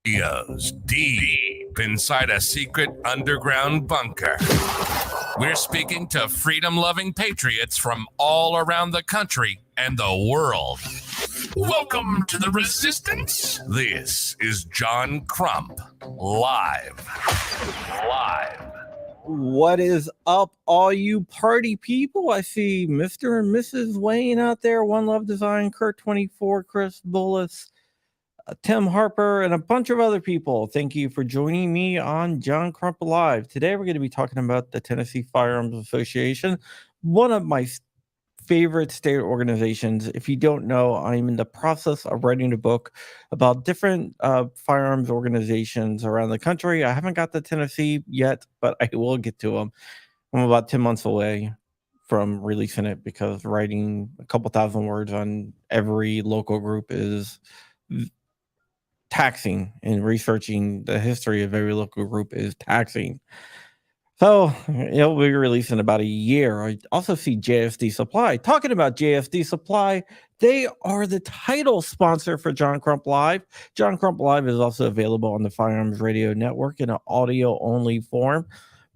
Studios deep inside a secret underground bunker. We're speaking to freedom-loving patriots from all around the country and the world. Welcome to the Resistance. This is John Crump, live. What is up, all you party people? I see Mr. and Mrs. Wayne out there. One Love Design, Kurt 24, Chris Bullis, Tim Harper, and a bunch of other people. Thank you for joining me on John Crump Live. Today we're going to be talking about the Tennessee Firearms Association, one of my favorite state organizations. If you don't know, I'm in the process of writing a book about different firearms organizations around the country. I haven't got to Tennessee yet, but I will get to them. I'm about 10 months away from releasing it because writing a couple thousand words on every local group is taxing, and researching the history of every local group is taxing. So it'll be released in about a year. I also see JSD Supply. Talking about JSD Supply, they are the title sponsor for John Crump Live. John Crump Live is also available on the Firearms Radio Network in an audio-only form,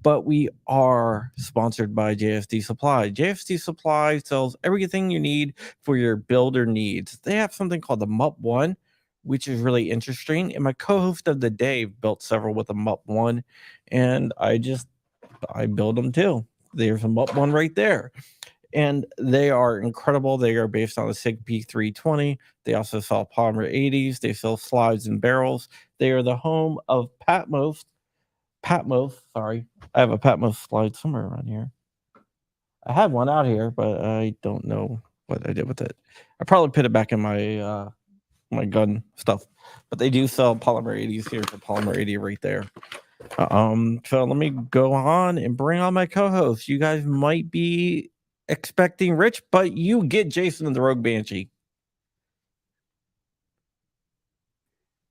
but we are sponsored by JSD Supply. JSD Supply sells everything you need for your builder needs. They have something called the MUP 1, which is really interesting. And my co-host of the day built several with a MUP 1, and I build them too. There's a MUP 1 right there. And they are incredible. They are based on the SIG P320. They also sell polymer 80s. They sell slides and barrels. They are the home of Patmos. Sorry. I have a Patmos slide somewhere around here. I had one out here, but I don't know what I did with it. I probably put it back in my my gun stuff, but they do sell polymer 80s. Here's a polymer 80 right there. So let me go on and bring on my co-host. You guys might be expecting Rich, but you get Jason and the Rogue Banshee.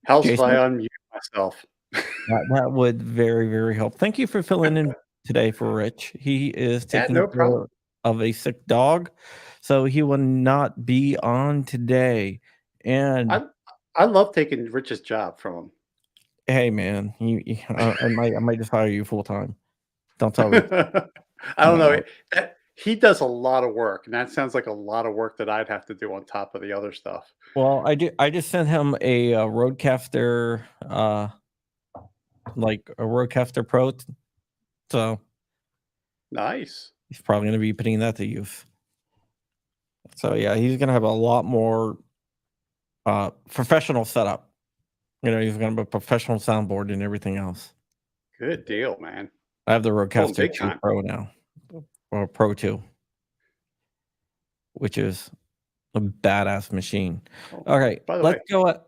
How's if I unmute myself? That would very, very help. Thank you for filling in today for Rich. He is taking care of a sick dog, so he will not be on today. And I love taking Rich's job from him. Hey man, I might just hire you full time. Don't tell Rich. I don't know. He does a lot of work, and that sounds like a lot of work that I'd have to do on top of the other stuff. Well, I just sent him a Roadcaster, like a Roadcaster Pro. So nice. He's probably going to be putting that to use. So yeah, he's going to have a lot more professional setup. You know, he's going to have a professional soundboard and everything else. Good deal, man. I have the Rodecaster 2 Pro now, or Pro 2, which is a badass machine. All right, let's go.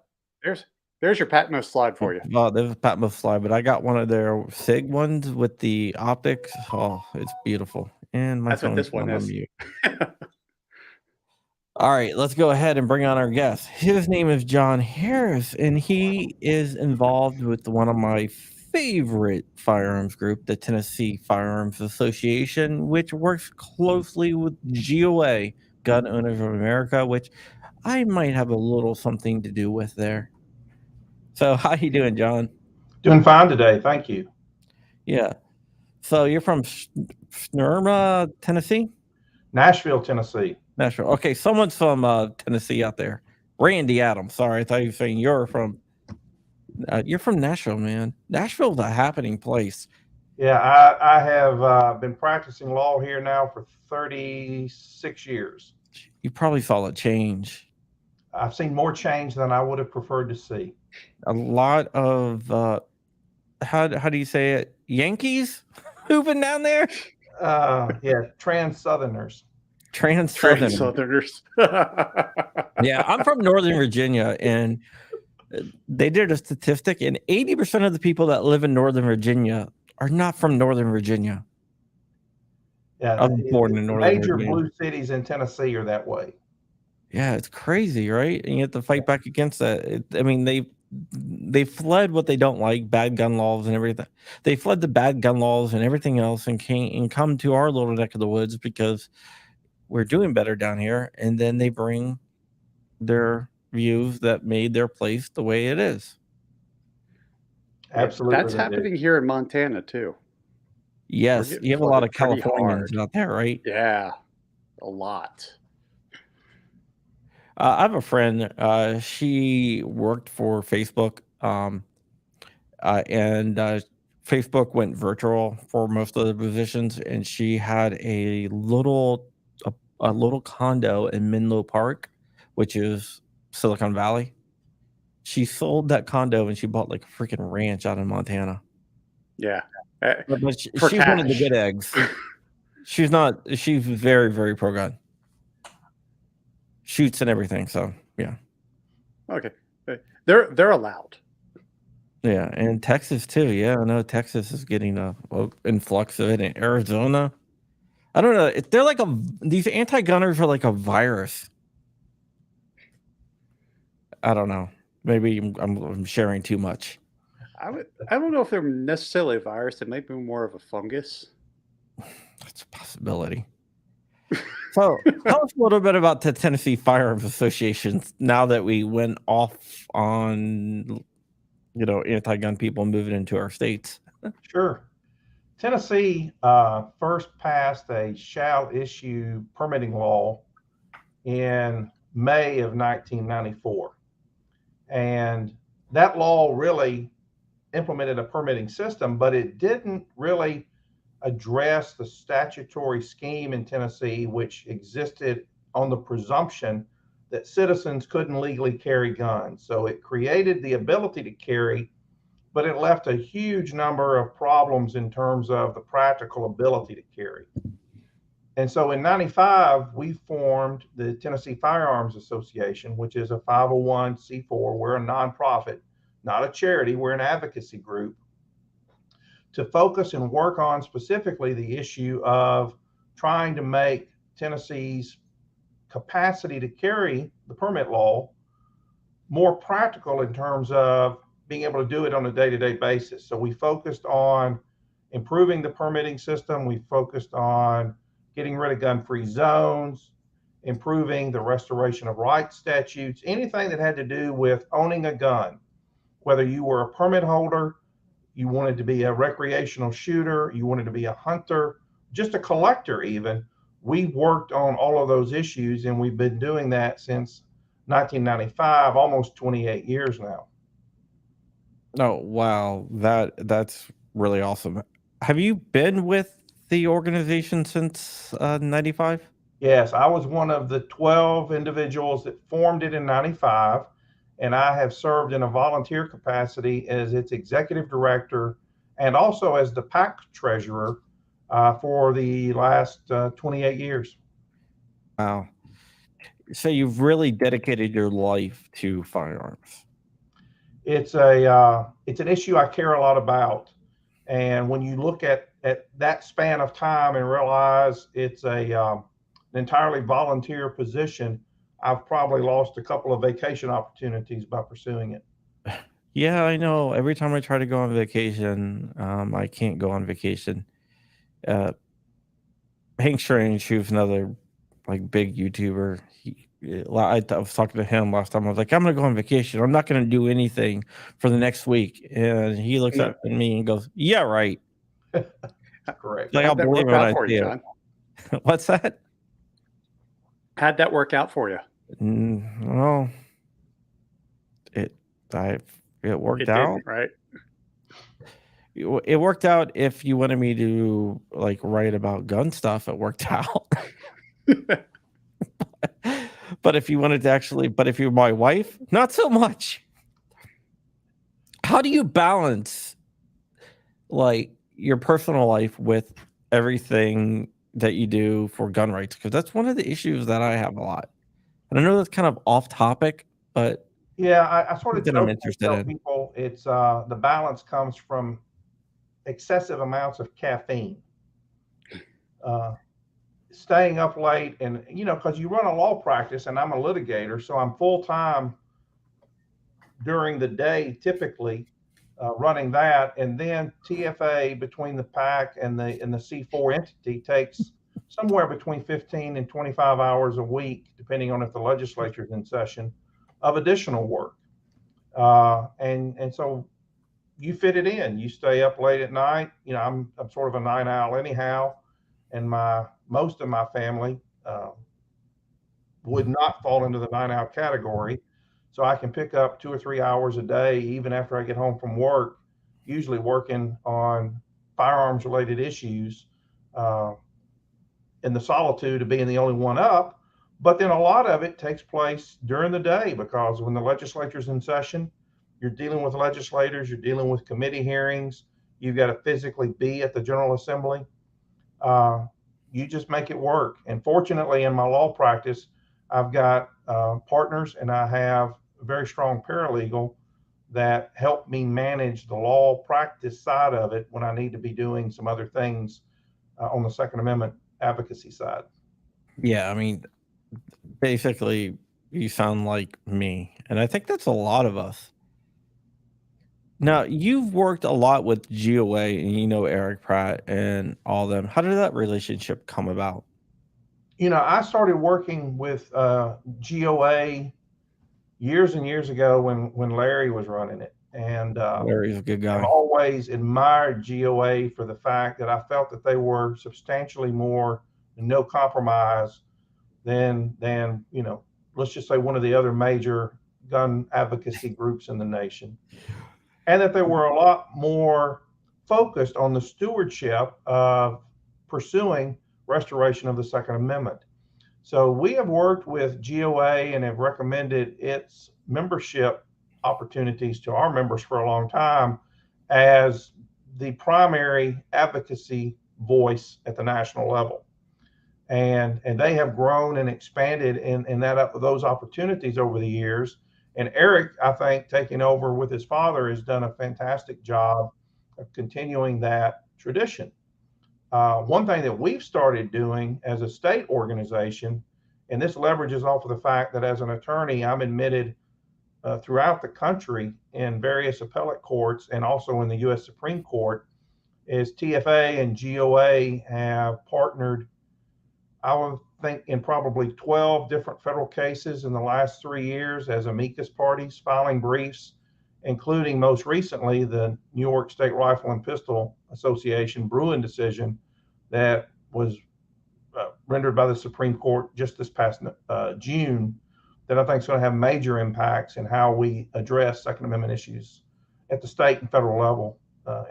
There's your Patmos slide for you. Oh, there's a Patmos slide, but I got one of their SIG ones with the optics. Oh, it's beautiful. And my That's what this one is. All right, let's go ahead and bring on our guest. His name is John Harris, and he is involved with one of my favorite firearms group, the Tennessee Firearms Association, which works closely with GOA, Gun Owners of America, which I might have a little something to do with there. So how you doing, John? Doing fine today, thank you. Yeah. So you're from Smyrna, Tennessee? Nashville, Tennessee. Nashville. Okay, someone's from Tennessee out there. Randy Adams. Sorry, I thought you were saying you're from Nashville, man. Nashville's a happening place. Yeah, I have been practicing law here now for 36 years. You probably saw a change. I've seen more change than I would have preferred to see. A lot of how do you say it? Yankees moving down there? Yeah, trans Southerners. Trans Trans Southern. Southerners. Yeah, I'm from Northern Virginia, and they did a statistic, and 80% of the people that live in Northern Virginia are not from Northern Virginia. Yeah, I was born in the Northern major Virginia. blue cities in Tennessee are that way. Yeah, it's crazy, right? And you have to fight back against that. I mean, they fled what they don't like, bad gun laws and everything. They fled the bad gun laws and everything else, and come to our little neck of the woods because we're doing better down here. And then they bring their views that made their place the way it is. Absolutely. That's happening here in Montana too. Yes, getting you have a lot of flooded pretty Californians hard. out there, right? Yeah, a lot. I have a friend. She worked for Facebook, and Facebook went virtual for most of the positions, and she had a little condo in Menlo Park, which is Silicon Valley. She sold that condo and she bought like a freaking ranch out in Montana. Yeah. But For she's one of the cash. good eggs. She's not. She's very, very pro gun. Shoots and everything. So yeah. Okay. They're allowed. Yeah, and Texas too. Yeah, I know Texas is getting a influx of it. In Arizona, I don't know. They're like these anti-gunners are like a virus. I don't know. Maybe I'm sharing too much. I don't know if they're necessarily a virus. It might be more of a fungus. That's a possibility. So tell us a little bit about the Tennessee Firearms Association now that we went off on, anti-gun people moving into our states. Sure. Tennessee first passed a shall issue permitting law in May of 1994. And that law really implemented a permitting system, but it didn't really address the statutory scheme in Tennessee, which existed on the presumption that citizens couldn't legally carry guns. So it created the ability to carry, but it left a huge number of problems in terms of the practical ability to carry. And so in 95, we formed the Tennessee Firearms Association, which is a 501c4. We're a nonprofit, not a charity. We're an advocacy group to focus and work on specifically the issue of trying to make Tennessee's capacity to carry the permit law more practical in terms of being able to do it on a day-to-day basis. So we focused on improving the permitting system. We focused on getting rid of gun-free zones, improving the restoration of rights statutes, anything that had to do with owning a gun, whether you were a permit holder, you wanted to be a recreational shooter, you wanted to be a hunter, just a collector even. We worked on all of those issues, and we've been doing that since 1995, almost 28 years now. Oh, wow. That's really awesome. Have you been with the organization since 95? Yes, I was one of the 12 individuals that formed it in 95, and I have served in a volunteer capacity as its executive director and also as the PAC treasurer for the last 28 years. Wow. So you've really dedicated your life to firearms. It's an issue I care a lot about, and when you look at that span of time and realize it's an entirely volunteer position, I've probably lost a couple of vacation opportunities by pursuing it. Yeah, I know. Every time I try to go on vacation, I can't go on vacation. Hank Strange, who's another like big YouTuber, I was talking to him last time. I was like, I'm gonna go on vacation. I'm not gonna do anything for the next week. And he looks up at me and goes, "Yeah, right." Correct. Like, I'll How'd that believe work it when out I for see you, it. John? What's that? How'd that work out for you? Well, it worked It out. didn't, right? it worked out. If you wanted me to like write about gun stuff, it worked out. But if you wanted to actually, but if you're my wife, not so much. How do you balance like your personal life with everything that you do for gun rights? Because that's one of the issues that I have a lot. And I know that's kind of off topic, but Yeah, I sort of something I'm jokingly interested tell in. people it's the balance comes from excessive amounts of caffeine. Staying up late, and because you run a law practice, and I'm a litigator, so I'm full time during the day, typically running that, and then TFA between the PAC and the C4 entity takes somewhere between 15 and 25 hours a week, depending on if the legislature's in session, of additional work. And so you fit it in. You stay up late at night. I'm sort of a night owl anyhow, and most of my family would not fall into the night owl category. So I can pick up 2 or 3 hours a day, even after I get home from work, usually working on firearms related issues in the solitude of being the only one up. But then a lot of it takes place during the day, because when the legislature's in session, you're dealing with legislators, you're dealing with committee hearings, you've got to physically be at the General Assembly. You just make it work. And fortunately, in my law practice, I've got partners, and I have a very strong paralegal that help me manage the law practice side of it when I need to be doing some other things on the Second Amendment advocacy side. Yeah, I mean, basically, you sound like me, and I think that's a lot of us. Now, you've worked a lot with GOA, and Eric Pratt and all them. How did that relationship come about? I started working with GOA years and years ago when Larry was running it. And Larry's a good guy. I've always admired GOA for the fact that I felt that they were substantially more no compromise than let's just say one of the other major gun advocacy groups in the nation, and that they were a lot more focused on the stewardship of pursuing restoration of the Second Amendment. So we have worked with GOA and have recommended its membership opportunities to our members for a long time as the primary advocacy voice at the national level. And they have grown and expanded in those opportunities over the years. And Eric, I think, taking over with his father, has done a fantastic job of continuing that tradition. One thing that we've started doing as a state organization, and this leverages off of the fact that as an attorney, I'm admitted throughout the country in various appellate courts and also in the U.S. Supreme Court, is TFA and GOA have partnered, I would think, in probably 12 different federal cases in the last 3 years as amicus parties, filing briefs, including most recently the New York State Rifle and Pistol Association Bruin decision that was rendered by the Supreme Court just this past June, that I think is going to have major impacts in how we address Second Amendment issues at the state and federal level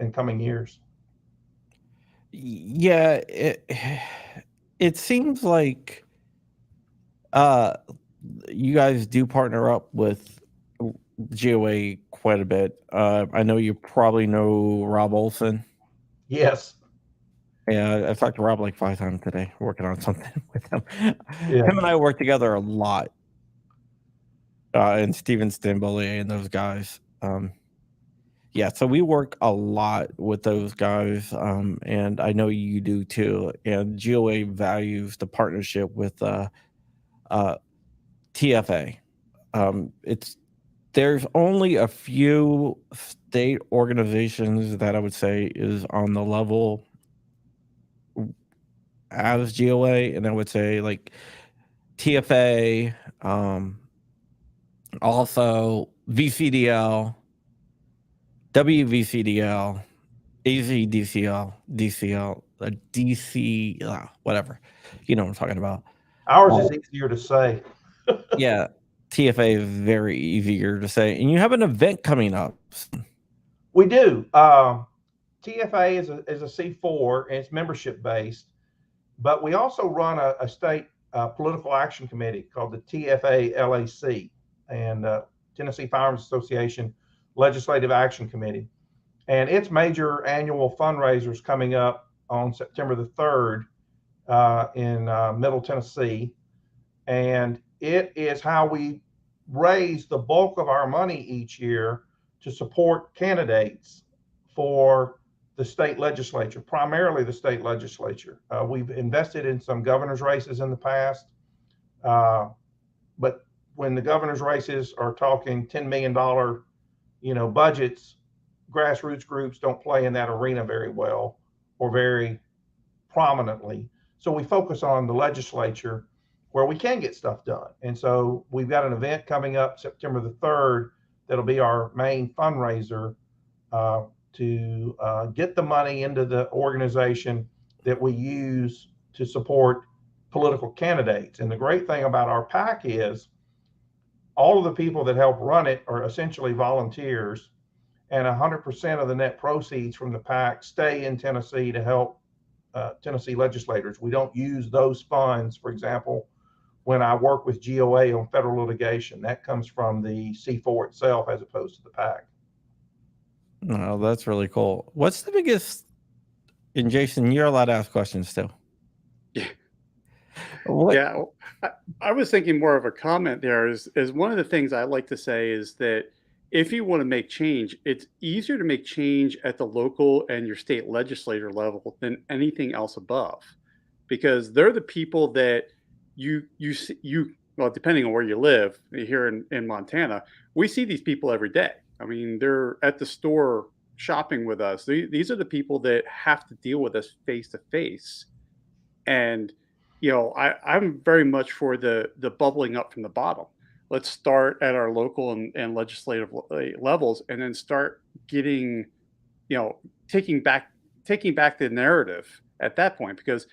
in coming years. Yeah, it seems like you guys do partner up with GOA quite a bit. I know you probably know Rob Olson. Yes. Yeah, I've talked to Rob like 5 times today, working on something with him. Yeah. Him and I work together a lot. And Steven Stambolier and those guys. Yeah, so we work a lot with those guys, and I know you do too. And GOA values the partnership with TFA. There's only a few state organizations that I would say is on the level as GOA, and I would say like TFA, also VCDL, WVCDL, AZDCL, DCL, DC, whatever. You know what I'm talking about. Ours is easier to say. Yeah, TFA is very easier to say. And you have an event coming up. We do. TFA is a C4 and it's membership based, but we also run a state political action committee called the TFA LAC and Tennessee Firearms Association Legislative Action Committee. And its major annual fundraisers coming up on September the 3rd in Middle Tennessee. And it is how we raise the bulk of our money each year to support candidates for the state legislature, primarily the state legislature. We've invested in some governor's races in the past, but when the governor's races are talking $10 million, budgets, grassroots groups don't play in that arena very well or very prominently. So we focus on the legislature where we can get stuff done. And so we've got an event coming up September the 3rd that'll be our main fundraiser to get the money into the organization that we use to support political candidates. And the great thing about our PAC is all of the people that help run it are essentially volunteers, and 100% of the net proceeds from the PAC stay in Tennessee to help Tennessee legislators. We don't use those funds, for example, when I work with GOA on federal litigation. That comes from the C4 itself as opposed to the PAC. No, that's really cool. What's the biggest, and Jason, you're allowed to ask questions too. Yeah. What? Yeah, I was thinking more of a comment there is one of the things I like to say is that if you want to make change, it's easier to make change at the local and your state legislator level than anything else above, because they're the people that you well, depending on where you live here in Montana, we see these people every day. I mean, they're at the store shopping with us. These are the people that have to deal with us face to face. And, I'm very much for the bubbling up from the bottom. Let's start at our local and legislative levels, and then start getting, taking back the narrative at that point. Because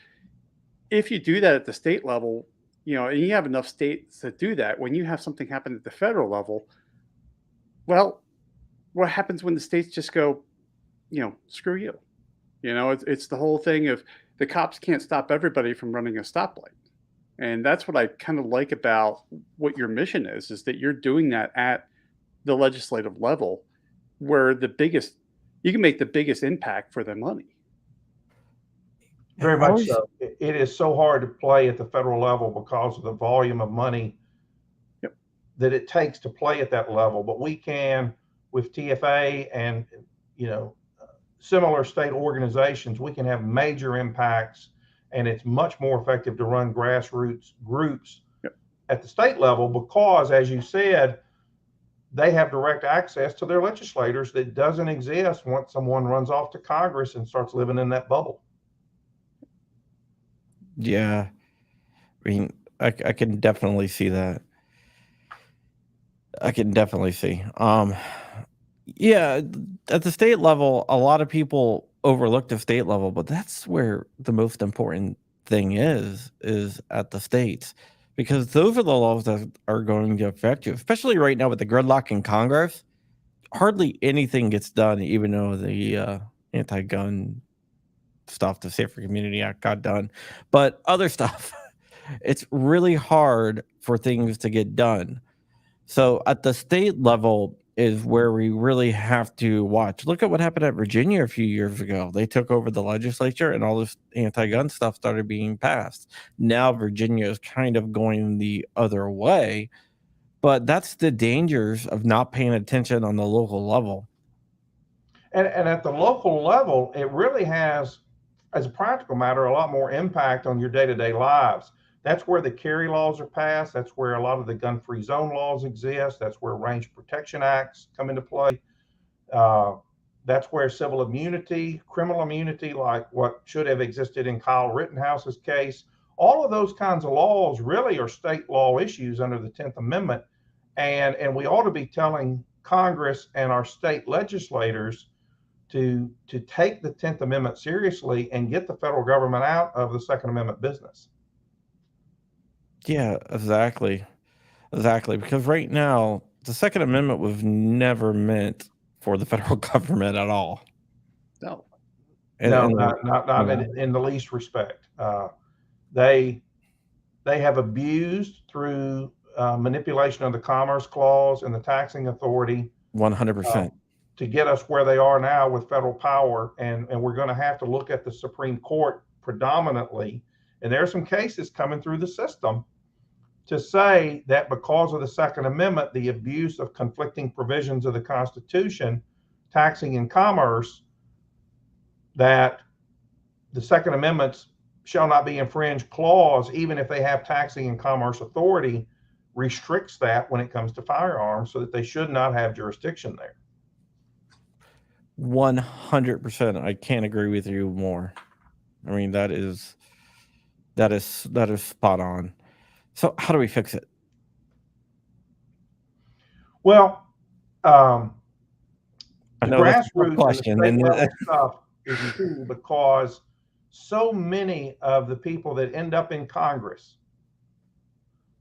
if you do that at the state level, and you have enough states to do that, when you have something happen at the federal level, well, what happens when the states just go, screw you? It's the whole thing of the cops can't stop everybody from running a stoplight. And that's what I kind of like about what your mission is that you're doing that at the legislative level where you can make the biggest impact for their money. Very much so. It is so hard to play at the federal level because of the volume of money that it takes to play at that level. But we can, with TFA and, similar state organizations, we can have major impacts, and it's much more effective to run grassroots groups at the state level because, as you said, they have direct access to their legislators that doesn't exist once someone runs off to Congress and starts living in that bubble. Yeah. I mean, I can definitely see that. I can definitely see. Yeah, at the state level, a lot of people overlook the state level, but that's where the most important thing is at the states, because those are the laws that are going to affect you, especially right now with the gridlock in Congress. Hardly anything gets done, even though the anti-gun stuff, the Safer Community Act got done, but other stuff, it's really hard for things to get done. So at the state level is where we really have to watch. Look at what happened at Virginia a few years ago. They took over the legislature and all this anti-gun stuff started being passed. Now Virginia is kind of going the other way, but that's the dangers of not paying attention on the local level. And at the local level, it really has, as a practical matter, a lot more impact on your day-to-day lives. That's where the carry laws are passed. That's where a lot of the gun-free zone laws exist. That's where range protection acts come into play. That's where civil immunity, criminal immunity, like what should have existed in Kyle Rittenhouse's case, all of those kinds of laws really are state law issues under the 10th Amendment. And we ought to be telling Congress and our state legislators to take the 10th Amendment seriously and get the federal government out of the Second Amendment business. Yeah, exactly. Because right now, the Second Amendment was never meant for the federal government at all. No. No, And not in the least respect. They have abused through manipulation of the Commerce Clause and the taxing authority 100%. to get us where they are now with federal power. And we're going to have to look at the Supreme Court predominantly. And there are some cases coming through the system to say that because of the Second Amendment, the abuse of conflicting provisions of the Constitution, taxing and commerce, that the Second Amendment's shall not be infringed clause, even if they have taxing and commerce authority, restricts that when it comes to firearms, so that they should not have jurisdiction there. 100%. I can't agree with you more. I mean, that is spot on. So how do we fix it? Well, I the know that's a tough grassroots question, and the state and level stuff is key, because so many of the people that end up in Congress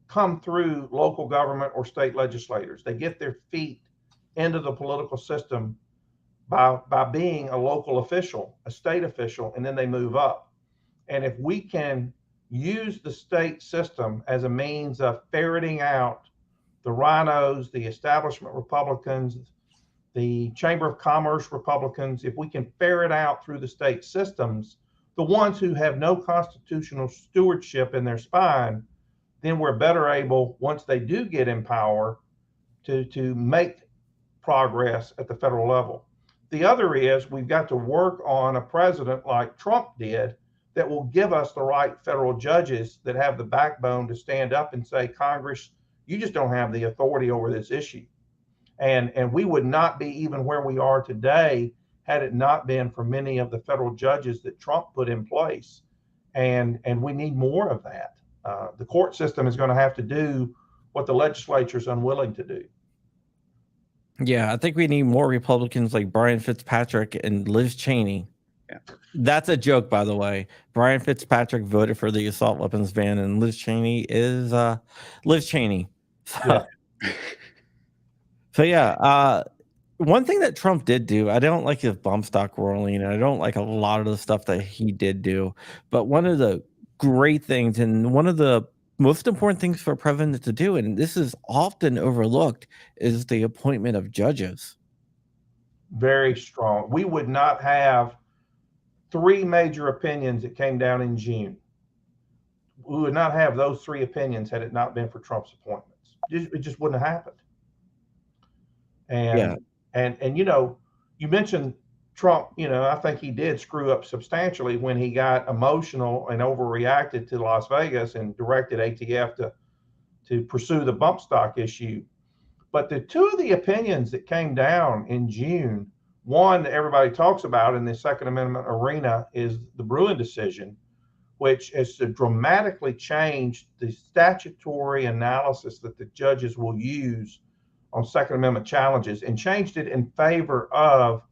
come through local government or state legislators. They get their feet into the political system by being a local official, a state official, and then they move up. And if we can use the state system as a means of ferreting out the rhinos, the establishment Republicans, the Chamber of Commerce Republicans, if we can ferret out through the state systems the ones who have no constitutional stewardship in their spine, then we're better able, once they do get in power, to make progress at the federal level. The other is we've got to work on a president like Trump did that will give us the right federal judges that have the backbone to stand up and say, Congress, you just don't have the authority over this issue. And we would not be even where we are today had it not been for many of the federal judges that Trump put in place. And we need more of that. The court system is going to have to do what the legislature is unwilling to do. yeah, I think we need more Republicans like Brian Fitzpatrick and Liz Cheney. Yeah. That's a joke, by the way. Brian Fitzpatrick voted for the assault weapons ban, and Liz Cheney is Liz Cheney. So, yeah. One thing that Trump did do, I don't like his bump stock rolling, and I don't like a lot of the stuff that he did do. But one of the great things, and one of the most important things for a president to do, and this is often overlooked, is the appointment of judges. Very strong. We would not have 3 major opinions that came down in June. We would not have those 3 opinions had it not been for Trump's appointments. It just wouldn't have happened. And you know, you mentioned Trump, you know, I think he did screw up substantially when he got emotional and overreacted to Las Vegas and directed ATF to pursue the bump stock issue. But the 2 of the opinions that came down in June, one that everybody talks about in the Second Amendment arena is the Bruin decision, which has dramatically changed the statutory analysis that the judges will use on Second Amendment challenges, and changed it in favor of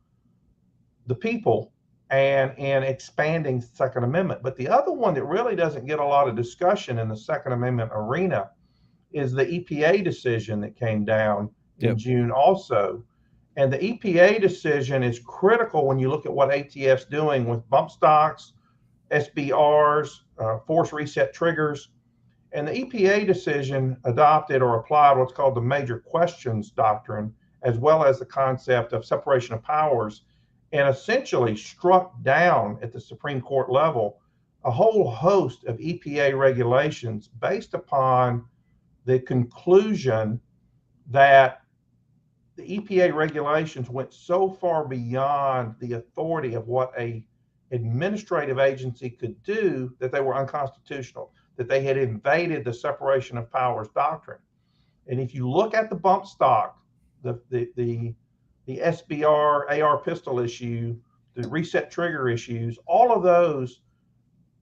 the people and in expanding Second Amendment. But the other one that really doesn't get a lot of discussion in the Second Amendment arena is the EPA decision that came down in June also. And the EPA decision is critical when you look at what ATF's doing with bump stocks, SBRs, force reset triggers. And the EPA decision adopted or applied what's called the major questions doctrine, as well as the concept of separation of powers, and essentially struck down at the Supreme Court level a whole host of EPA regulations based upon the conclusion that the EPA regulations went so far beyond the authority of what a administrative agency could do that they were unconstitutional, that they had invaded the separation of powers doctrine. And if you look at the bump stock, the SBR AR pistol issue, the reset trigger issues, all of those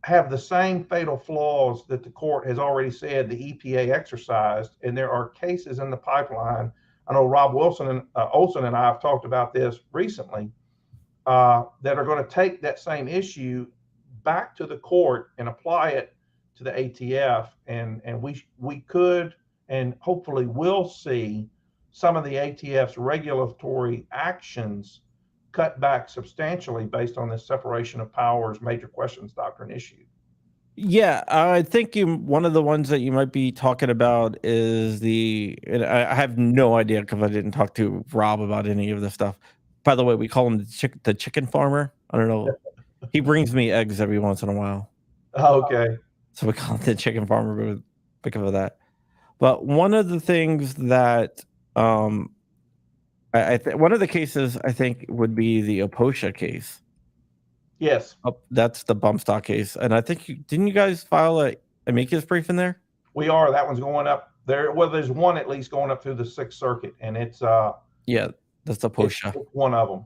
have the same fatal flaws that the court has already said the EPA exercised. And there are cases in the pipeline. I know Rob Olson and I have talked about this recently, that are going to take that same issue back to the court and apply it to the ATF. And we could and hopefully will see some of the ATF's regulatory actions cut back substantially based on this separation of powers, major questions doctrine issue. Yeah, I think one of the ones that you might be talking about is and I have no idea because I didn't talk to Rob about any of this stuff. By the way, we call him the chicken farmer. I don't know. He brings me eggs every once in a while. Okay. So we call him the chicken farmer because of that. But one of the things that one of the cases I think would be the Oposha case. Yes. That's the bump stock case. And I think didn't you guys file a amicus brief in there? We are. That one's going up there. Well, there's one at least going up through the Sixth Circuit, and it's yeah, that's Oposha. It's one of them.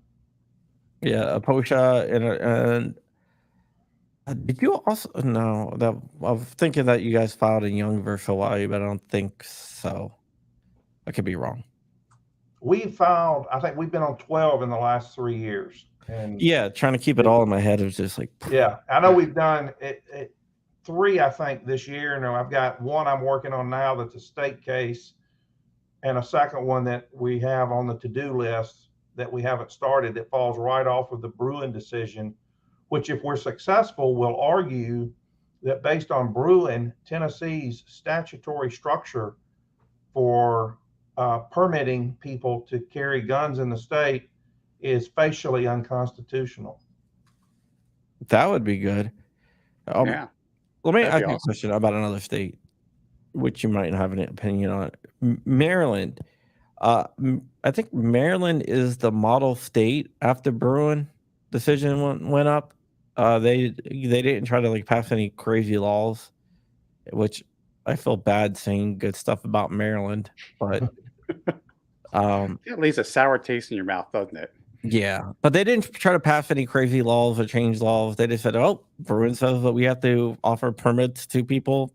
Yeah, Oposha and did you also no? That I was thinking that you guys filed in Young versus Hawaii, but I don't think so. I could be wrong. We filed. I think we've been on 12 in the last 3 years. And yeah, trying to keep it all in my head. It was just like yeah. I know we've done it 3, I think, this year. No, I've got one I'm working on now that's a state case, and a second one that we have on the to-do list that we haven't started that falls right off of the Bruin decision, which, if we're successful, will argue that based on Bruin, Tennessee's statutory structure for permitting people to carry guns in the state is facially unconstitutional. That would be good. Yeah. Let me That'd ask be you a awesome. question about another state, which you might have an opinion on. Maryland. I think Maryland is the model state after Bruin decision went up. They didn't try to like pass any crazy laws, which I feel bad saying good stuff about Maryland, but It leaves a sour taste in your mouth, doesn't it? yeah, but they didn't try to pass any crazy laws or change laws. They just said, "Oh, Bruin says that we have to offer permits to people.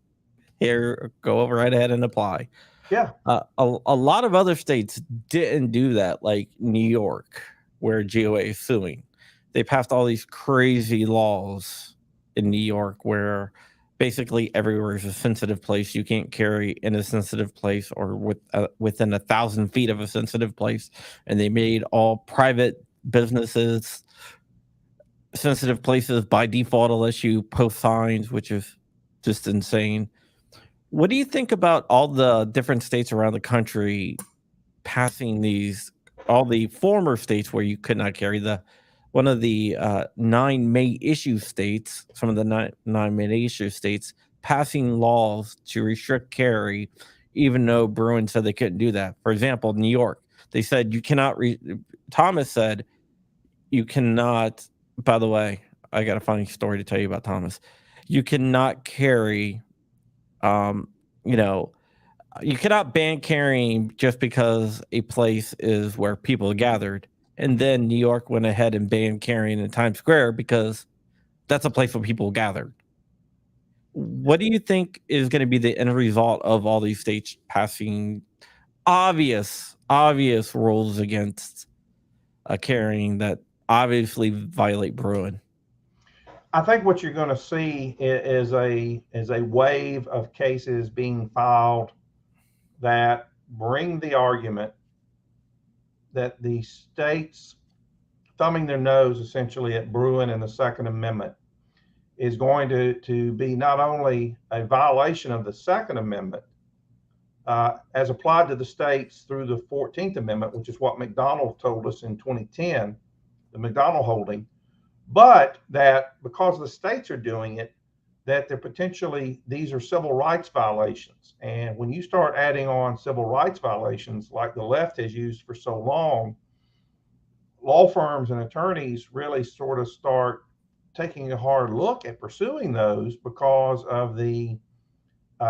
Here, go right ahead and apply." Yeah. A lot of other states didn't do that, like New York, where GOA is suing. They passed all these crazy laws in New York where basically everywhere is a sensitive place. You can't carry in a sensitive place or within 1,000 feet of a sensitive place. And they made all private businesses sensitive places by default unless you post signs, which is just insane. What do you think about all the different states around the country passing all the former states where you could not carry one of the 9 May issue states, some of the nine May issue states passing laws to restrict carry, even though Bruin said they couldn't do that. For example, New York, they said you cannot, Thomas said you cannot, by the way, I got a funny story to tell you about Thomas. You cannot carry you cannot ban carrying just because a place is where people are gathered. And then New York went ahead and banned carrying in Times Square because that's a place where people gathered. What do you think is going to be the end result of all these states passing obvious rules against carrying that obviously violate Bruin? I think what you're going to see is a wave of cases being filed that bring the argument that the states thumbing their nose essentially at Bruin and the Second Amendment is going to be not only a violation of the Second Amendment as applied to the states through the 14th Amendment, which is what McDonald told us in 2010, the McDonald holding, but that because the states are doing it, that these are civil rights violations. And when you start adding on civil rights violations like the left has used for so long, law firms and attorneys really sort of start taking a hard look at pursuing those because of the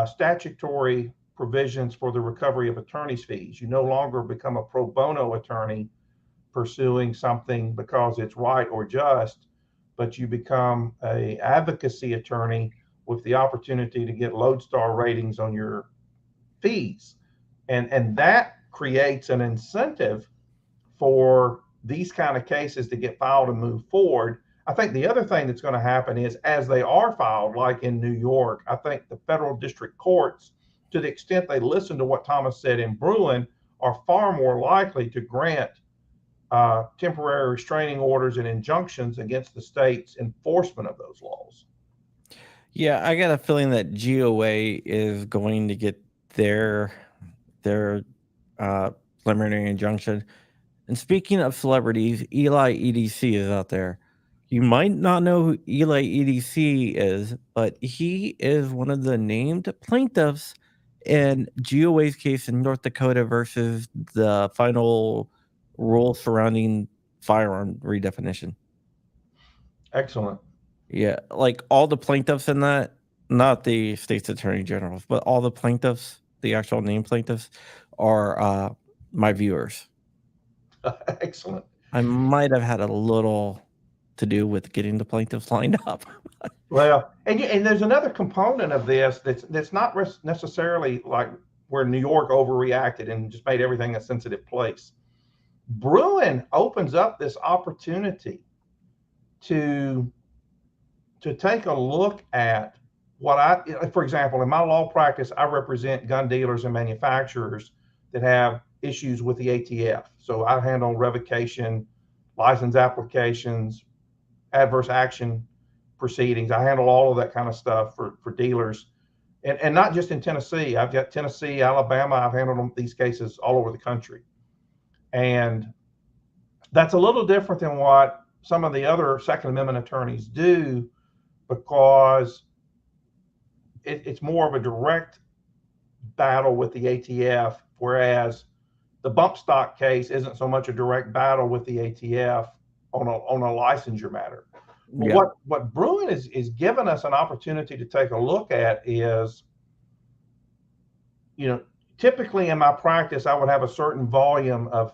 statutory provisions for the recovery of attorney's fees. You no longer become a pro bono attorney pursuing something because it's right or just, but you become an advocacy attorney with the opportunity to get lodestar ratings on your fees. And that creates an incentive for these kind of cases to get filed and move forward. I think the other thing that's going to happen is as they are filed, like in New York, I think the federal district courts, to the extent they listen to what Thomas said in Bruin, are far more likely to grant temporary restraining orders and injunctions against the state's enforcement of those laws. Yeah, I got a feeling that GOA is going to get their preliminary injunction. And speaking of celebrities, Eli EDC is out there. You might not know who Eli EDC is, but he is one of the named plaintiffs in GOA's case in North Dakota versus the final rule surrounding firearm redefinition. Excellent. Yeah, like all the plaintiffs in that, not the state's attorney generals, but all the plaintiffs, the actual named plaintiffs, are my viewers. Excellent. I might have had a little to do with getting the plaintiffs lined up. Well, and there's another component of this that's not necessarily like where New York overreacted and just made everything a sensitive place. Bruin opens up this opportunity to take a look at for example, in my law practice, I represent gun dealers and manufacturers that have issues with the ATF. So I handle revocation, license applications, adverse action proceedings. I handle all of that kind of stuff for dealers. And not just in Tennessee. I've got Tennessee, Alabama. I've handled these cases all over the country. And that's a little different than what some of the other Second Amendment attorneys do, because it's more of a direct battle with the ATF, whereas the bump stock case isn't so much a direct battle with the ATF on a licensure matter. Yeah. What Bruin is giving us an opportunity to take a look at is, typically in my practice, I would have a certain volume of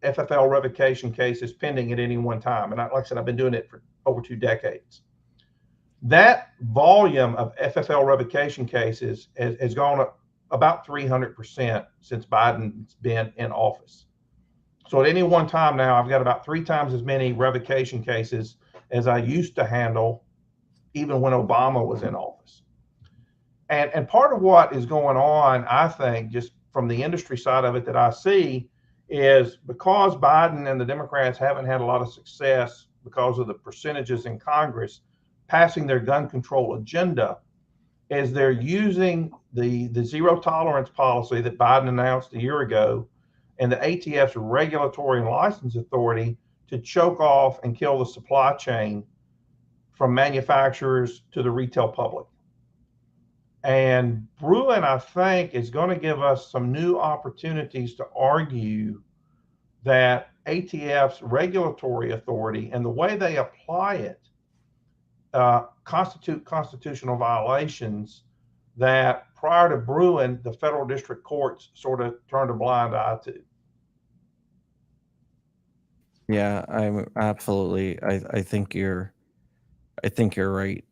FFL revocation cases pending at any one time. And like I said, I've been doing it for over 2 decades. That volume of FFL revocation cases has gone up about 300% since Biden's been in office. So at any one time now, I've got about 3 times as many revocation cases as I used to handle even when Obama was in office. And part of what is going on, I think, just from the industry side of it that I see, is because Biden and the Democrats haven't had a lot of success because of the percentages in Congress passing their gun control agenda, is they're using the zero tolerance policy that Biden announced a year ago and the ATF's regulatory and license authority to choke off and kill the supply chain from manufacturers to the retail public. And Bruin, I think, is going to give us some new opportunities to argue that ATF's regulatory authority and the way they apply it constitute constitutional violations that prior to Bruin, the federal district courts sort of turned a blind eye to. Yeah, I'm absolutely. I think you're right.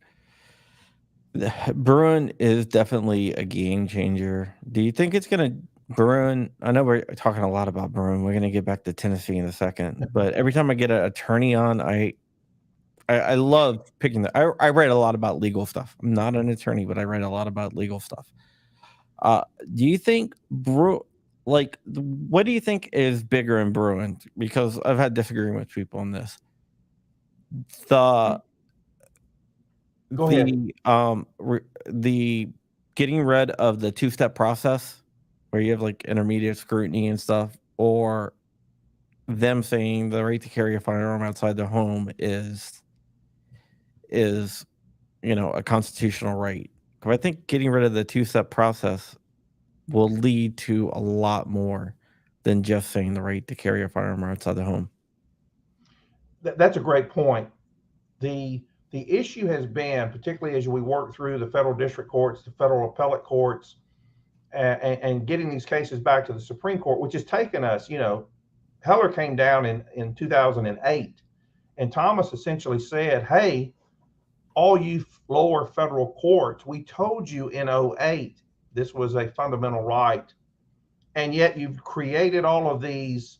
Bruin is definitely a game changer. Do you think it's gonna Bruin? I know we're talking a lot about Bruin. We're gonna get back to Tennessee in a second, but every time I get an attorney on, I love picking I write a lot about legal stuff. I'm not an attorney, but I write a lot about legal stuff. Do you think what do you think is bigger in Bruin? Because I've had disagreements with people on this. Go ahead. The getting rid of the 2-step process where you have like intermediate scrutiny and stuff, or them saying the right to carry a firearm outside the home is a constitutional right. I think getting rid of the 2-step process will lead to a lot more than just saying the right to carry a firearm outside the home. That's a great point. The issue has been, particularly as we work through the federal district courts, the federal appellate courts, and getting these cases back to the Supreme Court, which has taken us, Heller came down in 2008, and Thomas essentially said, hey, all you lower federal courts, we told you in 2008 this was a fundamental right, and yet you've created all of these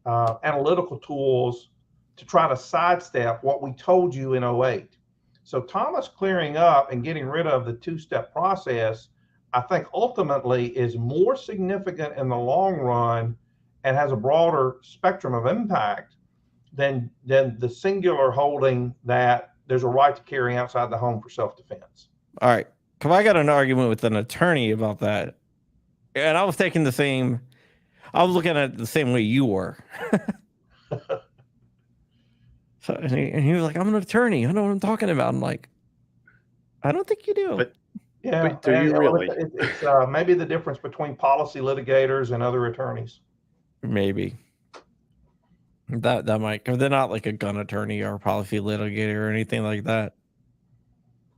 analytical tools to try to sidestep what we told you in 2008. So Thomas clearing up and getting rid of the 2-step process, I think ultimately is more significant in the long run and has a broader spectrum of impact than the singular holding that there's a right to carry outside the home for self-defense. All right. Because I got an argument with an attorney about that. And I was looking at it the same way you were. So, and he was like, I'm an attorney. I know what I'm talking about. I'm like, I don't think you do. But Yeah. But do you really? It's maybe the difference between policy litigators and other attorneys. Maybe. That might, because they're not like a gun attorney or a policy litigator or anything like that.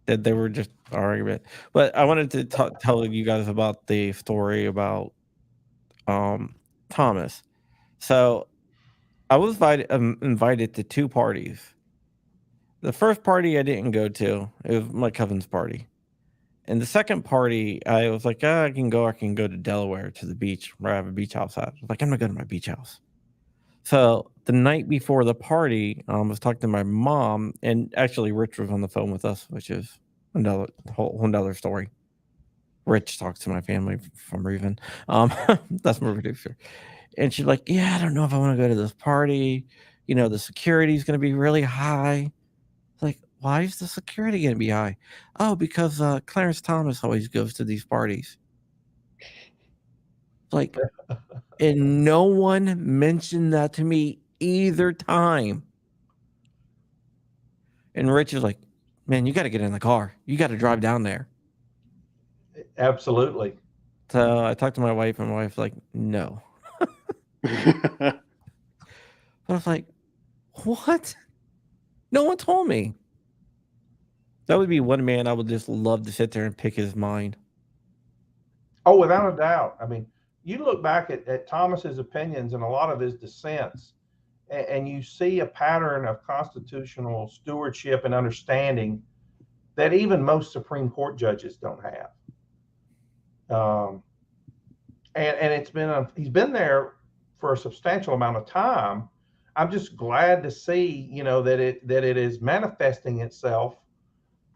That they were just argument. But I wanted to tell you guys about the story about Thomas. So I was invited to two parties. The first party I didn't go to. It was my cousin's party. And the second party, I was like, I can go to Delaware to the beach where I have a beach house at. I was like, I'm not going to my beach house. So the night before the party, I was talking to my mom, and actually Rich was on the phone with us, which is another story. Rich talks to my family for some reason. That's my producer. And she's like, yeah, I don't know if I want to go to this party. You know, the security is going to be really high. It's like, why is the security going to be high? Oh, because Clarence Thomas always goes to these parties. Like, and no one mentioned that to me either time. And Rich is like, man, you got to get in the car. You got to drive down there. Absolutely. So I talked to my wife, and my wife's like, no. I was like, what? No one told me. That would be one man I would just love to sit there and pick his mind. Oh, without a doubt. I mean, you look back at Thomas's opinions and a lot of his dissents, and you see a pattern of constitutional stewardship and understanding that even most Supreme Court judges don't have. And it's been he's been there for a substantial amount of time. I'm just glad to see, that it is manifesting itself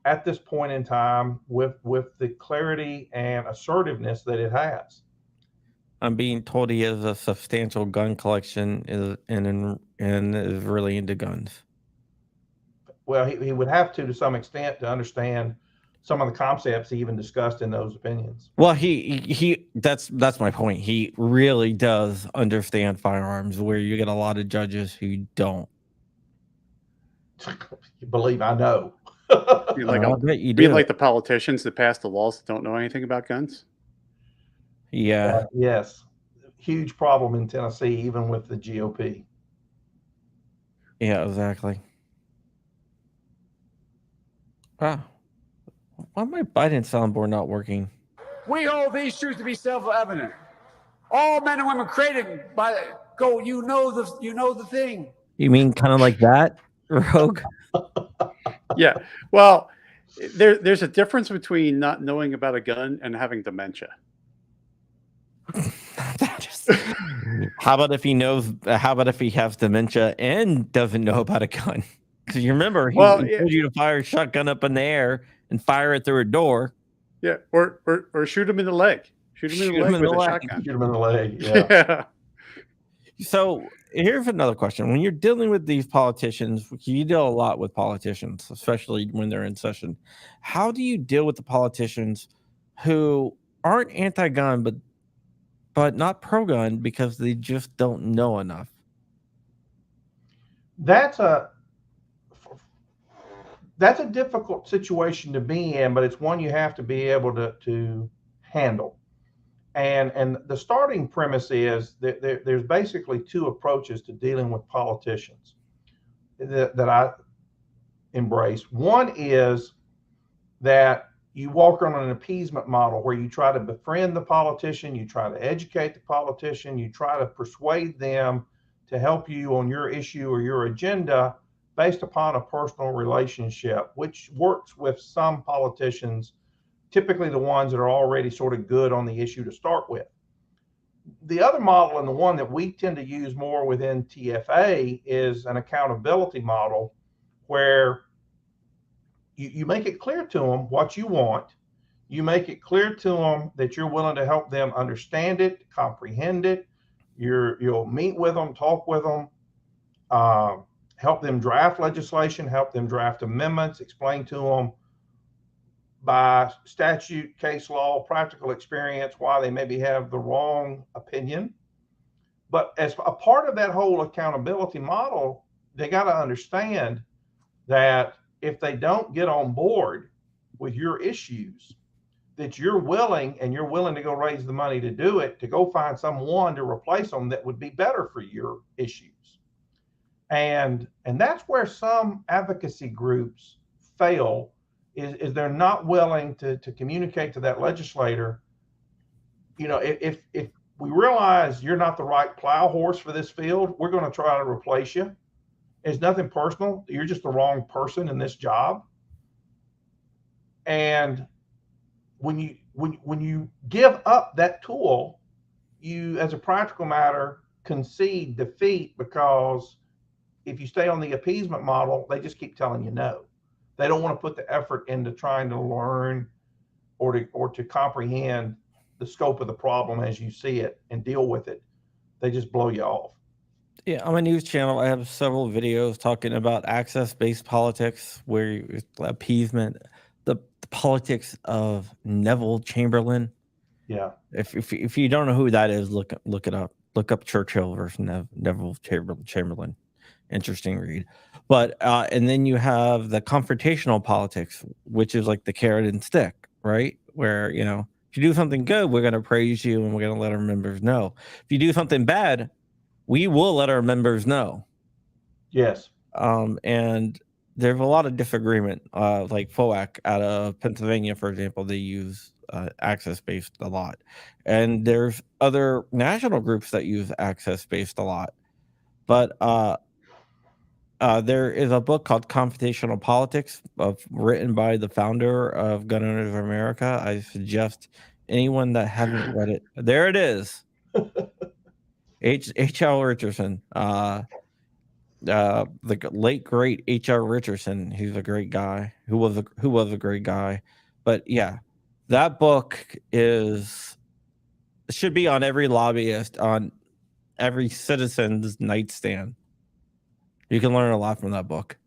at this point in time with the clarity and assertiveness that it has. I'm being told he has a substantial gun collection and is really into guns. Well, he would have to some extent to understand some of the concepts he even discussed in those opinions. Well, that's my point. He really does understand firearms, where you get a lot of judges who don't. You believe I know. I bet you do. Like the politicians that pass the laws that don't know anything about guns? Yeah. Yes. Huge problem in Tennessee, even with the GOP. Yeah, exactly. Wow. Why my Biden soundboard not working? We hold these truths to be self-evident. All men and women created by go. You know the thing. You mean kind of like that, Rogue? Yeah. Well, there's a difference between not knowing about a gun and having dementia. How about if he knows? How about if he has dementia and doesn't know about a gun? Because you remember he told you to fire a shotgun up in the air and fire it through a door. Yeah, or shoot him in the leg. Shoot him in the leg with a shotgun. Shoot him in the leg. Yeah. So here's another question: when you're dealing with these politicians, you deal a lot with politicians, especially when they're in session. How do you deal with the politicians who aren't anti-gun but not pro-gun because they just don't know enough? That's a difficult situation to be in, but it's one you have to be able to handle. And the starting premise is that there's basically two approaches to dealing with politicians that I embrace. One is that you walk on an appeasement model where you try to befriend the politician, you try to educate the politician, you try to persuade them to help you on your issue or your agenda based upon a personal relationship, which works with some politicians, typically the ones that are already sort of good on the issue to start with. The other model, and the one that we tend to use more within TFA, is an accountability model where you make it clear to them what you want. You make it clear to them that you're willing to help them understand it, comprehend it. You'll meet with them, talk with them, help them draft legislation, help them draft amendments, explain to them by statute, case law, practical experience why they maybe have the wrong opinion. But as a part of that whole accountability model, they got to understand that if they don't get on board with your issues, that you're willing to go raise the money to do it, to go find someone to replace them that would be better for your issues. And that's where some advocacy groups fail, is they're not willing to communicate to that legislator, if we realize you're not the right plow horse for this field, we're going to try to replace you. It's nothing personal. You're just the wrong person in this job. And when you give up that tool, you, as a practical matter, concede defeat, because if you stay on the appeasement model, they just keep telling you no. They don't want to put the effort into trying to learn or to comprehend the scope of the problem as you see it and deal with it. They just blow you off. Yeah, on my news channel, I have several videos talking about access-based politics, where appeasement, the politics of Neville Chamberlain. Yeah. If you don't know who that is, look it up. Look up Churchill versus Neville Chamberlain. Interesting read. But and then you have the confrontational politics, which is like the carrot and stick, right? Where, if you do something good, we're going to praise you and we're going to let our members know. If you do something bad, we will let our members know. Yes. And there's a lot of disagreement. Like FOAC out of Pennsylvania, for example, they use access-based a lot. And there's other national groups that use access-based a lot. But there is a book called Confrontational Politics, written by the founder of Gun Owners of America. I suggest anyone that hasn't read it. There it is. H.L. Richardson, the late great H.L. Richardson. He's a great guy. Who was a great guy. But yeah, that book should be on every lobbyist, on every citizen's nightstand. You can learn a lot from that book.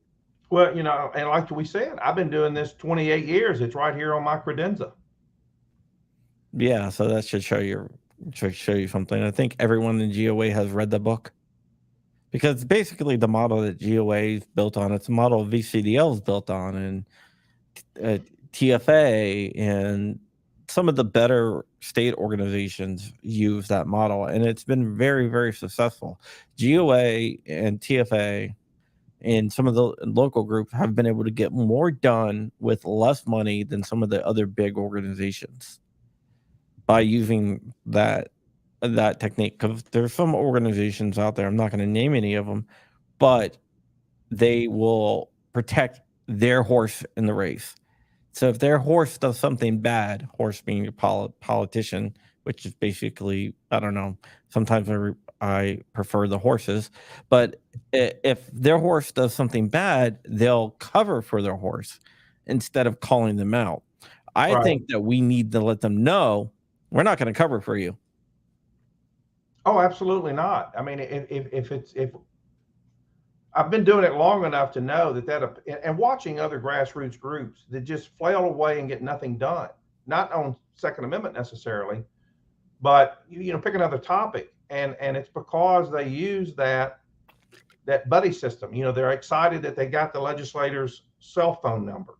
Well, and like we said, I've been doing this 28 years. It's right here on my credenza. Yeah, so that should show you something. I think everyone in GOA has read the book, because basically the model that GOA is built on, it's a model VCDL is built on, and TFA and some of the better state organizations use that model, and it's been very, very successful. GOA and TFA and some of the local groups have been able to get more done with less money than some of the other big organizations by using that technique. Because there's some organizations out there, I'm not going to name any of them, but they will protect their horse in the race. So if their horse does something bad, horse being a politician, which is basically, I don't know, sometimes I prefer the horses, but if their horse does something bad, they'll cover for their horse instead of calling them out. I think that we need to let them know, we're not going to cover for you. Oh, absolutely not. I mean, if I've been doing it long enough to know that and watching other grassroots groups that just flail away and get nothing done, not on Second Amendment necessarily, but pick another topic, and it's because they use that buddy system. They're excited that they got the legislator's cell phone number,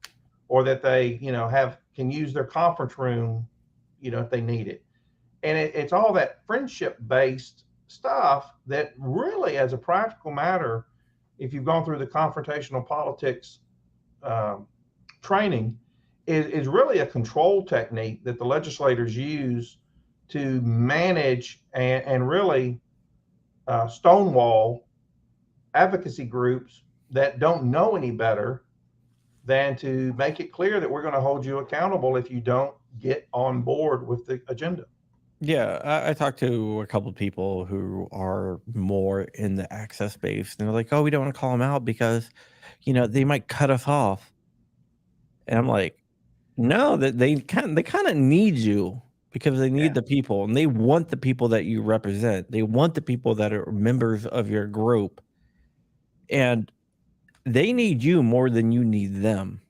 or that they can use their conference room if they need it, and it's all that friendship based stuff that really, as a practical matter, if you've gone through the confrontational politics training, is really a control technique that the legislators use to manage and really stonewall advocacy groups that don't know any better than to make it clear that we're going to hold you accountable if you don't get on board with the agenda. Yeah, I talked to a couple of people who are more in the access base, and they're like, "Oh, we don't want to call them out because, they might cut us off." And I'm like, "No, that they kind of need you, because they need the people, and they want the people that you represent. They want the people that are members of your group." And they need you more than you need them.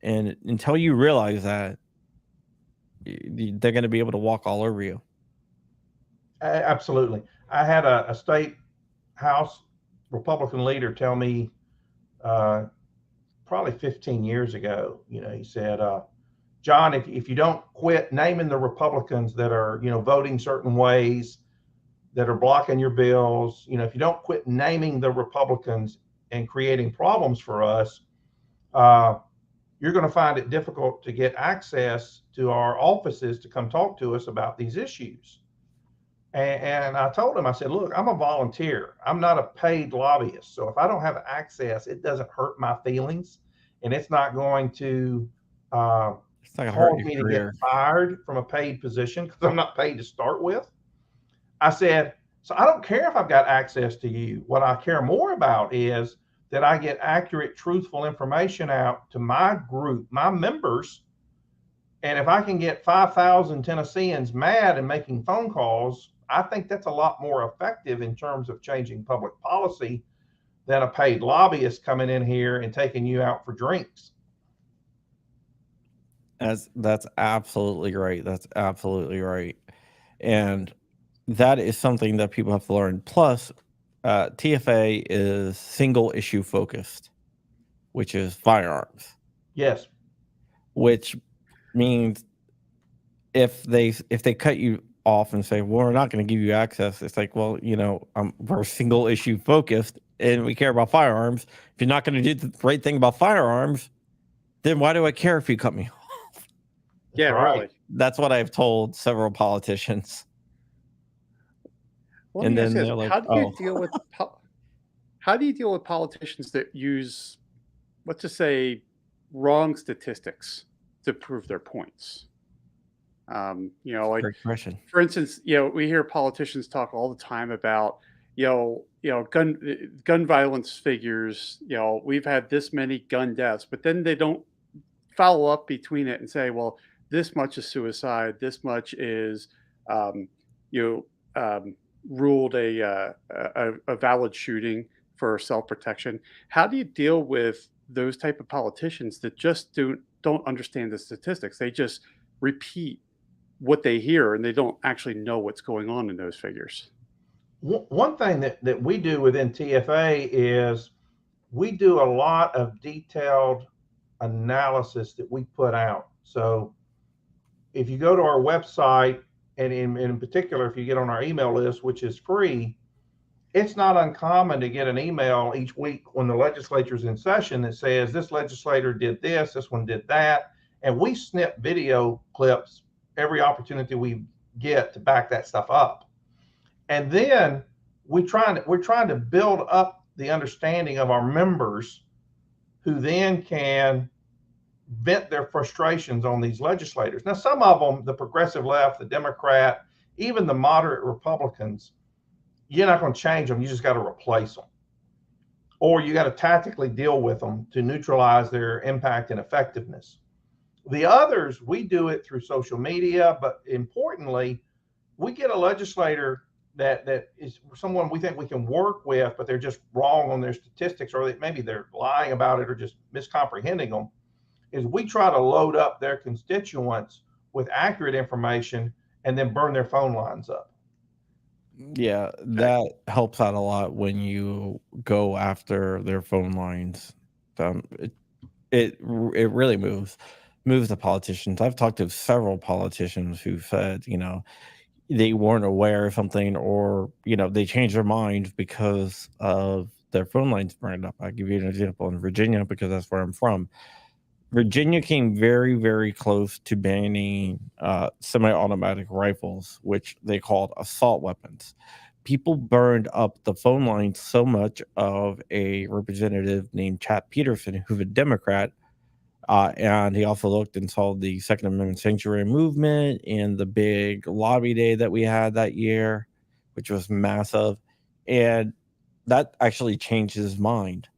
And until you realize that, they're going to be able to walk all over you. Absolutely. I had a state House Republican leader tell me probably 15 years ago, he said, John, if you don't quit naming the Republicans that are, voting certain ways, that are blocking your bills, if you don't quit naming the Republicans and creating problems for us, you're going to find it difficult to get access to our offices to come talk to us about these issues. And I told him, I said, look, I'm a volunteer. I'm not a paid lobbyist. So if I don't have access, it doesn't hurt my feelings, and it's not going to It's not going to hurt cause your me to career. get fired from a paid position because I'm not paid to start with. I said, so I don't care if I've got access to you. What I care more about is that I get accurate, truthful information out to my group, my members. And if I can get 5,000 Tennesseans mad and making phone calls, I think that's a lot more effective in terms of changing public policy than a paid lobbyist coming in here and taking you out for drinks. That's absolutely right. That's absolutely right. And that is something that people have to learn. Plus, TFA is single issue focused, which is firearms. Yes. Which means if they cut you off and say, well, we're not going to give you access, it's like, well, we're single issue focused and we care about firearms. If you're not going to do the right thing about firearms, then why do I care if you cut me off? Yeah, right. really. That's what I've told several politicians. Well, And let me ask then you they're this. like, How do you deal with how do you deal with politicians that use, let's just say, wrong statistics to prove their points? Like, great question. for instance, we hear politicians talk all the time about, gun violence figures. We've had this many gun deaths, but then they don't follow up between it and say, well, this much is suicide, this much is, ruled a valid shooting for self-protection. How do you deal with those type of politicians that just don't understand the statistics? They just repeat what they hear and they don't actually know what's going on in those figures. One thing that we do within TFA is we do a lot of detailed analysis that we put out. So if you go to our website, and in particular, if you get on our email list, which is free, it's not uncommon to get an email each week when the legislature's in session that says this legislator did this one did that. And we snip video clips every opportunity we get to back that stuff up. And then we're trying to build up the understanding of our members, who then can vent their frustrations on these legislators. Now, some of them, the progressive left, the Democrat, even the moderate Republicans, you're not going to change them. You just got to replace them. Or you got to tactically deal with them to neutralize their impact and effectiveness. The others, we do it through social media, but importantly, we get a legislator that is someone we think we can work with, but they're just wrong on their statistics, or maybe they're lying about it or just miscomprehending them, is we try to load up their constituents with accurate information and then burn their phone lines up. Yeah, that helps out a lot when you go after their phone lines. It really moves the politicians. I've talked to several politicians who said, they weren't aware of something, or they changed their mind because of their phone lines burned up. I'll give you an example in Virginia, because that's where I'm from. Virginia came very, very close to banning semi-automatic rifles, which they called assault weapons. People burned up the phone lines so much of a representative named Chad Peterson, who's a Democrat, and he also looked and saw the Second Amendment sanctuary movement and the big lobby day that we had that year, which was massive. And that actually changed his mind.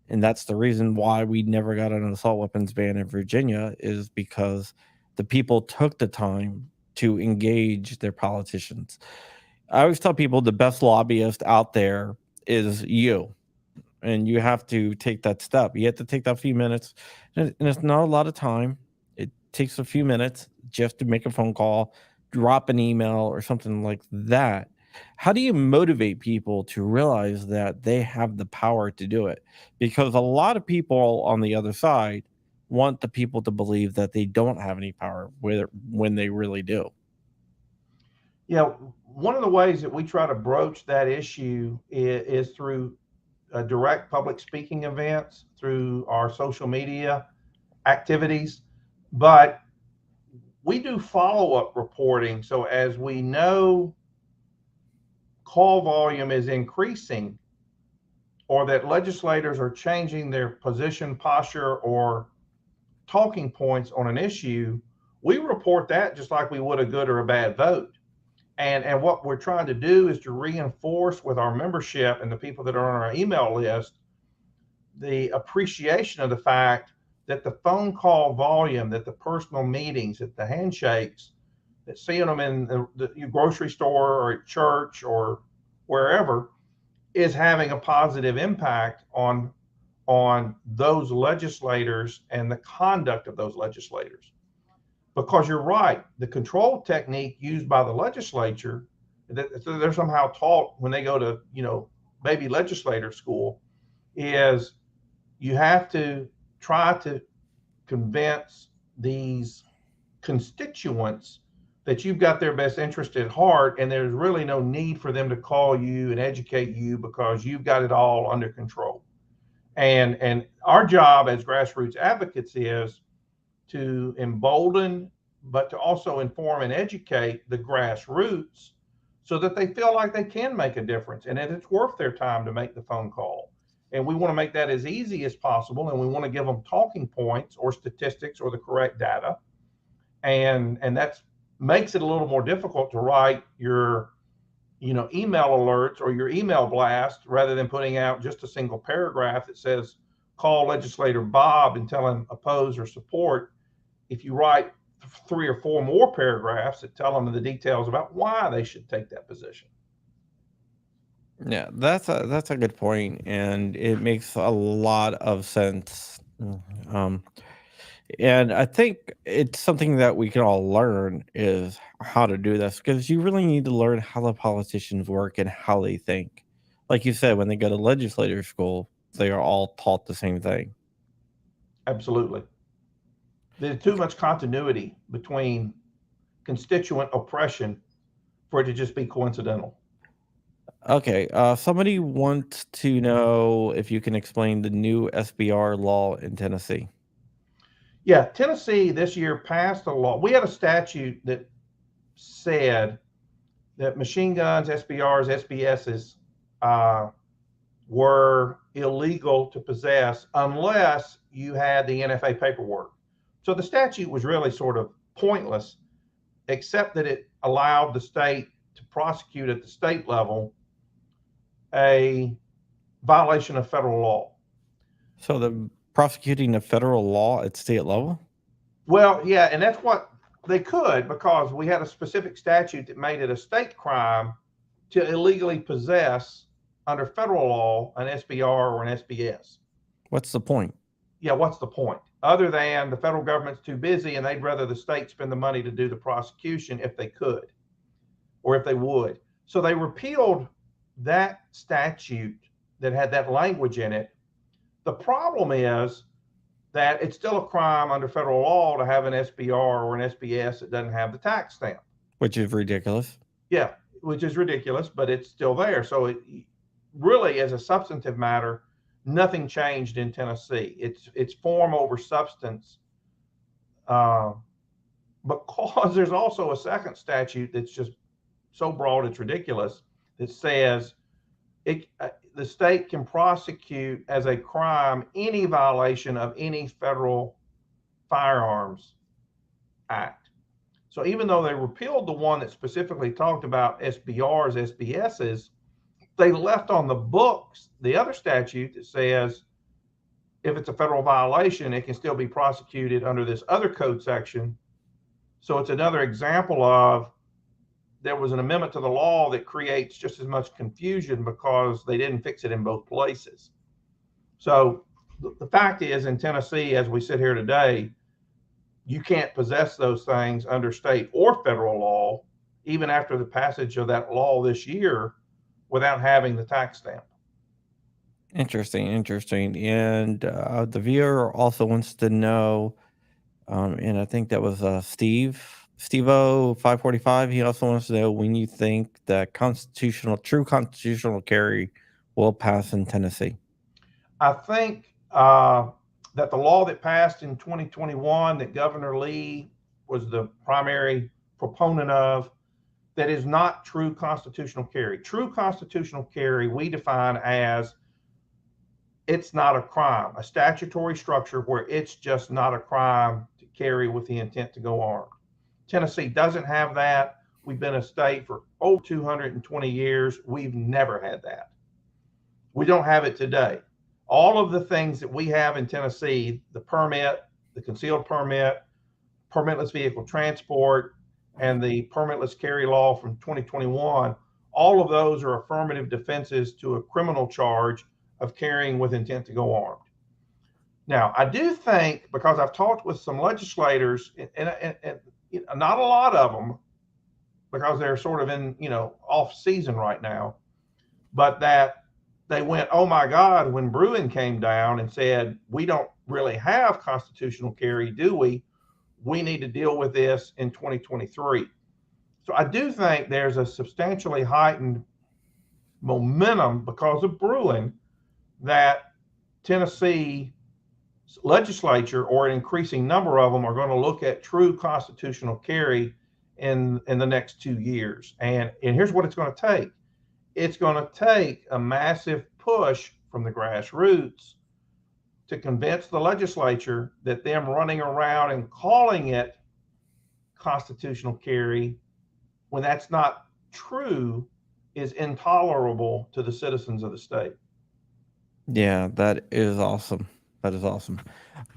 And that's the reason why we never got an assault weapons ban in Virginia, is because the people took the time to engage their politicians. I always tell people the best lobbyist out there is you. and you have to take that step. You have to take that few minutes, and it's not a lot of time. It takes a few minutes just to make a phone call, drop an email, or something like that. How do you motivate people to realize that they have the power to do it? Because a lot of people on the other side want the people to believe that they don't have any power, when they really do. Yeah, one of the ways that we try to broach that issue is through direct public speaking events, through our social media activities, but we do follow-up reporting. So as we know call volume is increasing, or that legislators are changing their position, posture, or talking points on an issue, we report that just like we would a good or a bad vote. And what we're trying to do is to reinforce with our membership and the people that are on our email list the appreciation of the fact that the phone call volume, that the personal meetings, that the handshakes, that seeing them in the grocery store or at church or wherever is having a positive impact on those legislators and the conduct of those legislators. Because you're right, the control technique used by the legislature, that they're somehow taught when they go to, baby legislator school, is you have to try to convince these constituents that you've got their best interest at heart, and there's really no need for them to call you and educate you because you've got it all under control. And our job as grassroots advocates is to embolden, but to also inform and educate the grassroots so that they feel like they can make a difference and that it's worth their time to make the phone call. And we want to make that as easy as possible, and we want to give them talking points or statistics or the correct data. And that makes it a little more difficult to write your email alerts or your email blast rather than putting out just a single paragraph that says call legislator Bob and tell him oppose or support. If you write 3 or 4 more paragraphs that tell them the details about why they should take that position. Yeah, that's a good point, and it makes a lot of sense. Um, and I think it's something that we can all learn is how to do this, because you really need to learn how the politicians work and how they think. Like you said, when they go to legislator school, they are all taught the same thing. Absolutely. There's too much continuity between constituent oppression for it to just be coincidental. Okay, somebody wants to know if you can explain the new SBR law in Tennessee. Yeah, Tennessee this year passed a law. We had a statute that said that machine guns, SBRs, SBSs were illegal to possess unless you had the NFA paperwork. So the statute was really sort of pointless, except that it allowed the state to prosecute at the state level a violation of federal law. So the prosecuting a federal law at state level? Well, yeah, and that's what they could, because we had a specific statute that made it a state crime to illegally possess under federal law an SBR or an SBS. What's the point? Yeah, what's the point? Other than the federal government's too busy and they'd rather the state spend the money to do the prosecution if they could, or if they would. So they repealed that statute that had that language in it. The problem is that it's still a crime under federal law to have an SBR or an SBS that doesn't have the tax stamp. Which is ridiculous. Yeah, which is ridiculous, but it's still there. So it really, as a substantive matter, nothing changed in Tennessee. It's form over substance, because there's also a second statute that's just so broad it's ridiculous, that says the state can prosecute as a crime any violation of any federal Firearms Act. So even though they repealed the one that specifically talked about SBRs, SBSs, they left on the books the other statute that says if it's a federal violation, it can still be prosecuted under this other code section. So it's another example of there was an amendment to the law that creates just as much confusion because they didn't fix it in both places. So the fact is, in Tennessee, as we sit here today, you can't possess those things under state or federal law, even after the passage of that law this year, without having the tax stamp. Interesting, interesting. And the viewer also wants to know, and I think that was Steve-O 545. He also wants to know when you think that true constitutional carry will pass in Tennessee. I think that the law that passed in 2021 that Governor Lee was the primary proponent of, that is not true constitutional carry. True constitutional carry we define as it's not a crime, a statutory structure where it's just not a crime to carry with the intent to go armed. Tennessee doesn't have that. We've been a state for over 220 years. We've never had that. We don't have it today. All of the things that we have in Tennessee, the permit, the concealed permit, permitless vehicle transport, and the permitless carry law from 2021, all of those are affirmative defenses to a criminal charge of carrying with intent to go armed. Now, I do think, because I've talked with some legislators, and not a lot of them, because they're sort of in, off season right now, but that they went, oh my God, when Bruin came down and said, we don't really have constitutional carry, do we? We need to deal with this in 2023. So I do think there's a substantially heightened momentum because of Bruin that Tennessee legislature, or an increasing number of them, are going to look at true constitutional carry in the next 2 years. And here's what it's going to take. It's going to take a massive push from the grassroots to convince the legislature that them running around and calling it constitutional carry when that's not true is intolerable to the citizens of the state. Yeah, that is awesome. That is awesome.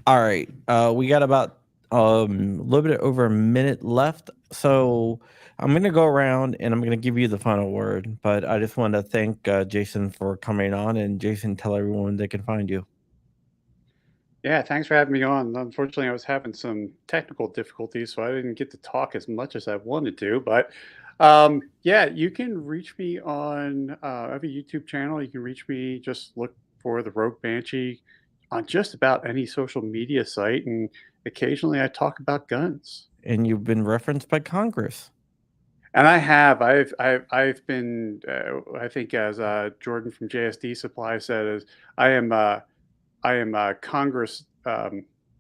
All right. We got about a little bit over a minute left. So I'm going to go around and I'm going to give you the final word. But I just want to thank Jason for coming on. And Jason, tell everyone they can find you. Yeah, thanks for having me on. Unfortunately, I was having some technical difficulties, so I didn't get to talk as much as I wanted to. But yeah, you can reach me on, I have a YouTube channel. You can reach me, just look for the Rogue Banshee on just about any social media site. And occasionally I talk about guns. And you've been referenced by Congress. And I have. I've been, I think, as Jordan from JSD Supply said, is I am Congress. What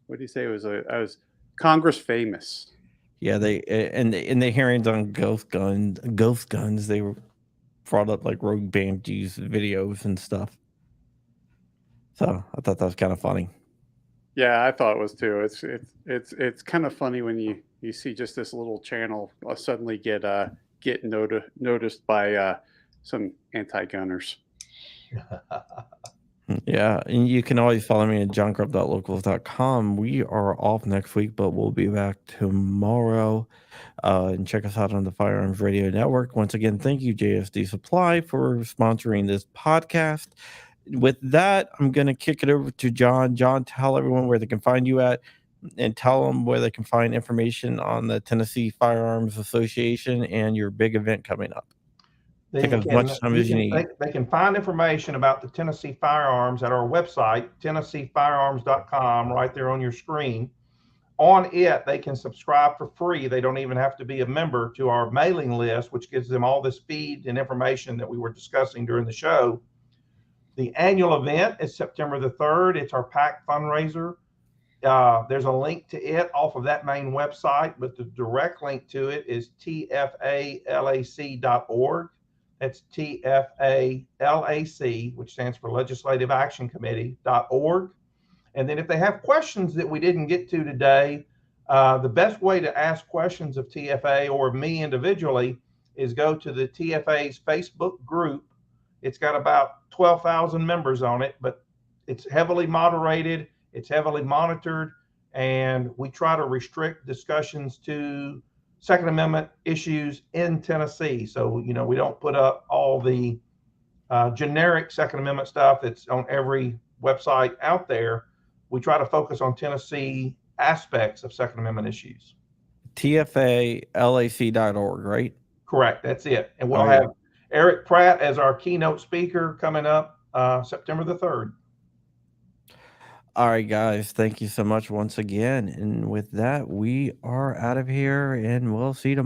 do you say? I was Congress famous. Yeah, they in the hearings on ghost guns, they were brought up like Rogue Banshees videos and stuff. So I thought that was kind of funny. Yeah, I thought it was too. It's kind of funny when you see just this little channel suddenly get noticed by some anti-gunners. Yeah, and you can always follow me at johncrump.locals.com. We are off next week, but we'll be back tomorrow. And check us out on the Firearms Radio Network. Once again, thank you, JSD Supply, for sponsoring this podcast. With that, I'm going to kick it over to John. John, tell everyone where they can find you at, and tell them where they can find information on the Tennessee Firearms Association and your big event coming up. Take as much time as you need. They can find information about the Tennessee Firearms at our website, TennesseeFirearms.com, right there on your screen. On it, they can subscribe for free. They don't even have to be a member to our mailing list, which gives them all this feed and information that we were discussing during the show. The annual event is September the 3rd. It's our PAC fundraiser. There's a link to it off of that main website, but the direct link to it is tfalac.org. That's TFALAC, which stands for Legislative Action Committee.org. And then if they have questions that we didn't get to today, the best way to ask questions of TFA or me individually is go to the TFA's Facebook group. It's got about 12,000 members on it, but it's heavily moderated, it's heavily monitored, and we try to restrict discussions to Second Amendment issues in Tennessee. So, we don't put up all the generic Second Amendment stuff that's on every website out there, we try to focus on Tennessee aspects of Second Amendment issues. TFALAC.org, right? Correct. That's it. And we'll Oh, yeah. have Eric Pratt as our keynote speaker coming up September the 3rd. All right, guys. Thank you so much once again. And with that, we are out of here, and we'll see you tomorrow.